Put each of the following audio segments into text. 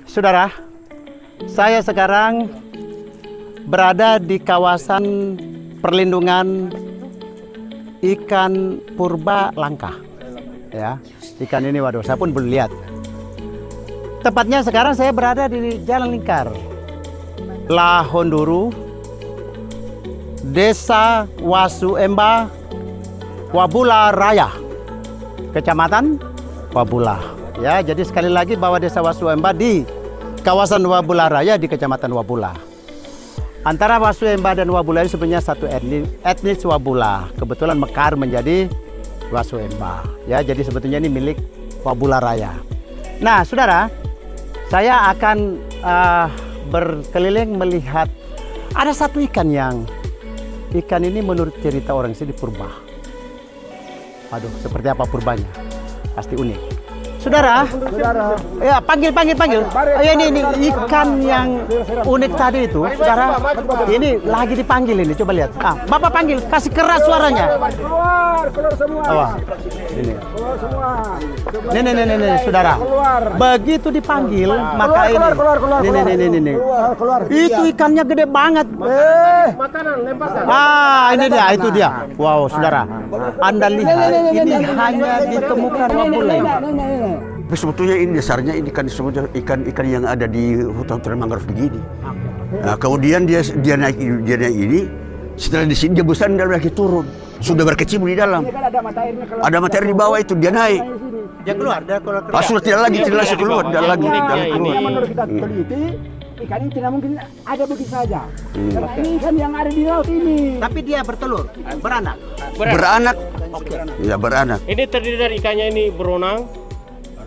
Saudara, saya sekarang berada di kawasan perlindungan ikan purba langka. Ya, ikan ini waduh, saya pun belum lihat. Tepatnya sekarang saya berada di Jalan Lingkar, Lahonduru, Desa Wasuemba, Wabula Raya, Kecamatan Wabula. Ya, jadi sekali lagi bahwa Desa Wasuemba di kawasan Wabula Raya di Kecamatan Wabula. Antara Wasuemba dan Wabula ini sebenarnya satu etnis Wabula. Kebetulan mekar menjadi Wasuemba. Ya, jadi sebetulnya ini milik Wabula Raya. Nah, saudara, saya akan berkeliling melihat ada satu ikan ini menurut cerita orang sini purba. Aduh, seperti apa purbanya? Pasti unik. Saudara, ya panggil. Ayo ini ikan yang unik tadi itu, saudara. Ini lagi dipanggil ini, coba lihat. Bapak panggil, kasih keras suaranya. Keluar semua. Awal. Ini. Keluar semua. Nih, saudara. Begitu dipanggil, maka ini. Keluar. Itu ikannya gede banget. Makanan lemparkan. Ini dia, itu dia. Wow, saudara. Anda lihat, ini hanya ditemukan Wabula ini. Tapi sebetulnya ini dasarnya ini kan sebetulnya ikan yang ada di hutan mangrove begini. Nah, kemudian dia naik ini, setelah di sini dia besar dan lagi turun. Sudah berkecimpung di dalam. Ada mata air di bawah itu dia naik. Dia keluar. Sudah tidak lagi keluar. Menurut kita teliti, ikan ini tidak mungkin ada begitu saja. Karena ini ikan yang ada di laut ini. Tapi dia bertelur, beranak. Beranak. Ya, beranak. Ini terdiri dari ikannya ini beronang,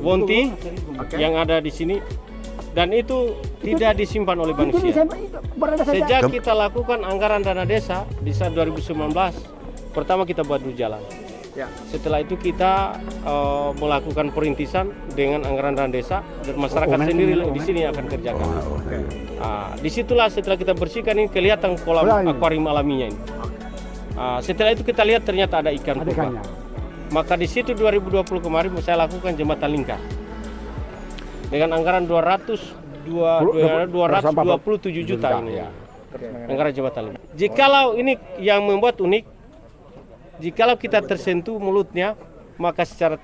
bonti yang ada di sini, dan itu tidak disimpan oleh manusia. Sejak kita lakukan anggaran dana desa di saat 2019, pertama kita buat dulu jalan. Setelah itu kita melakukan perintisan dengan anggaran dana desa dan masyarakat sendiri di sini akan kerjakan. Disitulah setelah kita bersihkan ini kelihatan kolam akuarium alaminya ini. Setelah itu kita lihat ternyata ada ikan purba. Maka di situ 2020 kemarin saya lakukan jembatan lingkar dengan anggaran 227 juta ini anggaran jembatan lingkar. Jikalau ini yang membuat unik, jikalau kita tersentuh mulutnya, maka secara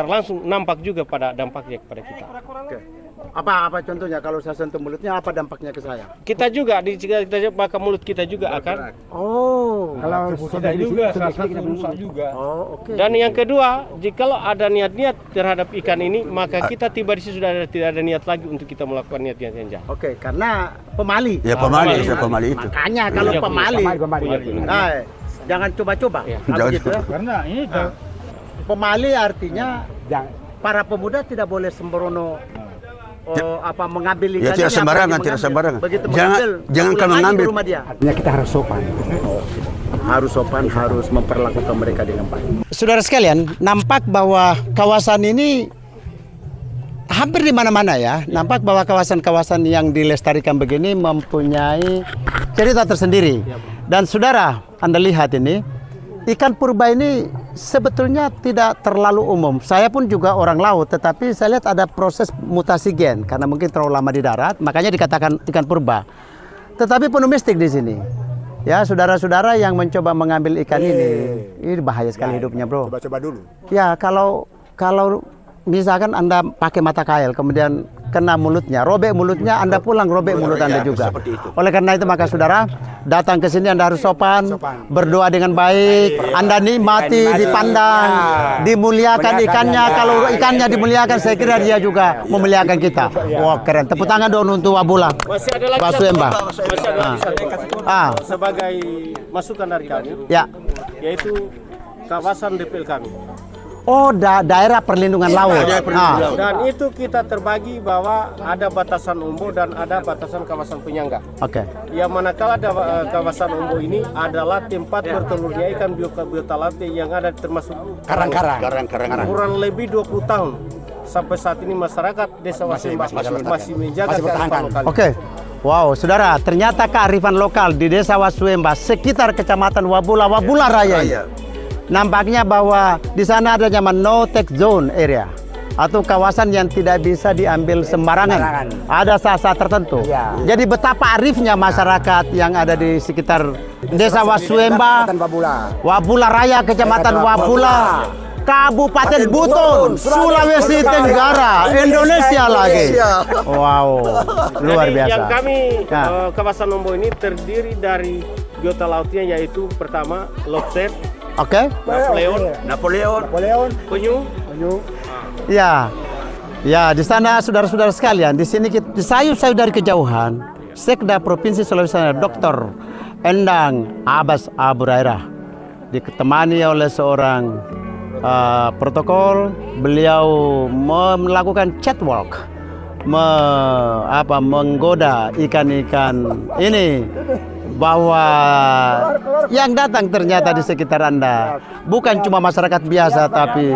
langsung nampak juga pada dampaknya kepada kita. Apa contohnya kalau saya sentuh mulutnya, apa dampaknya ke saya? Kita juga maka mulut kita juga akan. Kalau sudah juga rusak juga. Dan yang kedua, jikalau ada niat-niat terhadap ikan ini, maka kita tiba di sini sudah tidak ada niat lagi untuk kita melakukan niat-niat yang jahat. Karena pemali. Ya, pemali itu. Makanya kalau pemali. Jangan coba-coba. Gitu ya. Karena ini pemali artinya para pemuda tidak boleh sembrono mengambil ikan. Ya, tidak sembarangan. Begitu Jangan kalau mengambil. rumah dia. artinya kita harus sopan. Harus sopan, harus memperlakukan mereka dengan baik. Saudara sekalian, nampak bahwa kawasan ini hampir di mana-mana ya. Nampak bahwa kawasan-kawasan yang dilestarikan begini mempunyai cerita tersendiri. Dan saudara, Anda lihat ini, ikan purba ini sebetulnya tidak terlalu umum. Saya pun juga orang laut, tetapi saya lihat ada proses mutasi gen karena mungkin terlalu lama di darat, makanya dikatakan ikan purba. Tetapi penuh mistik di sini. Ya, saudara-saudara yang mencoba mengambil ikan ini bahaya sekali hidupnya, bro. Coba dulu. Ya, kalau misalkan Anda pakai mata kail, kemudian kena mulutnya, robek mulutnya, Anda pulang robek mulut Anda juga. Oleh karena itu maka saudara, datang ke sini Anda harus sopan, berdoa dengan baik, Anda nikmati, dipandang, dimuliakan ikannya. Kalau ikannya dimuliakan, saya kira dia juga memuliakan kita. Wah, keren. Tepuk tangan dong untuk Wabula. Masih ada lagi Wasuemba. sebagai masukan dari kami, yaitu kawasan DPL kami. Daerah perlindungan laut. Dan itu kita terbagi bahwa ada batasan umbo dan ada batasan kawasan penyangga. Yang manakala kawasan umbo ini adalah tempat bertelurnya ikan biota laut yang ada termasuk Karang-karang. kurang lebih 20 tahun. Sampai saat ini masyarakat Desa Wasuemba masih menjaga kearifan lokal. Wow, saudara, ternyata kearifan lokal di Desa Wasuemba sekitar Kecamatan Wabula Raya ini. Nampaknya bahwa di sana ada zaman no take zone area. atau kawasan yang tidak bisa diambil sembarangan. Ada saat-saat tertentu. Iya. Jadi betapa arifnya masyarakat yang ada di sekitar Desa Wasuemba, Wabula Raya, Kecamatan Wabula, Kabupaten Buton, Sulawesi Tenggara, Indonesia lagi. Wow, luar Jadi biasa. yang kami Nah. kawasan Nombo ini terdiri dari biota lautnya, yaitu pertama lobster, Oke, Napoleon. penyu. ya, ya di sana saudara-saudara sekalian, di sini kita sayup-sayup dari kejauhan. Sekda Provinsi Sulawesi Tenggara, Dr. Endang Abbas Abu Rairah, ditemani oleh seorang protokol. Beliau melakukan catwalk, menggoda ikan-ikan ini, bahwa yang datang ternyata di sekitar Anda bukan cuma masyarakat biasa, tapi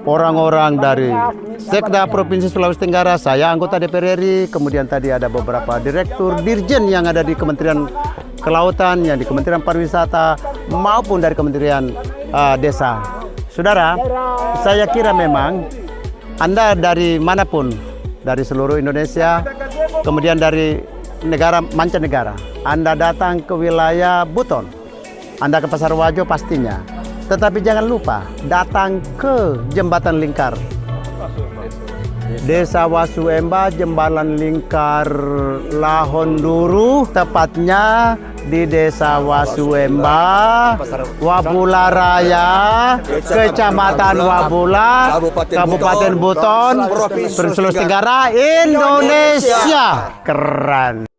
orang-orang dari Sekda Provinsi Sulawesi Tenggara. Saya anggota DPR RI, kemudian tadi ada beberapa direktur, dirjen yang ada di Kementerian Kelautan, yang di Kementerian Pariwisata, maupun dari Kementerian Desa. Saudara, saya kira memang Anda dari manapun, dari seluruh Indonesia, kemudian dari negara mancanegara, Anda datang ke wilayah Buton, Anda ke Pasar Wajo pastinya. Tetapi jangan lupa datang ke Jembatan Lingkar. Desa Wasuemba, Jembatan Lingkar Lahonduru, tepatnya di Desa Wasuemba, Wabula Raya, Kecamatan Wabula, Kabupaten Buton, Sulawesi Tenggara, Indonesia. Keren.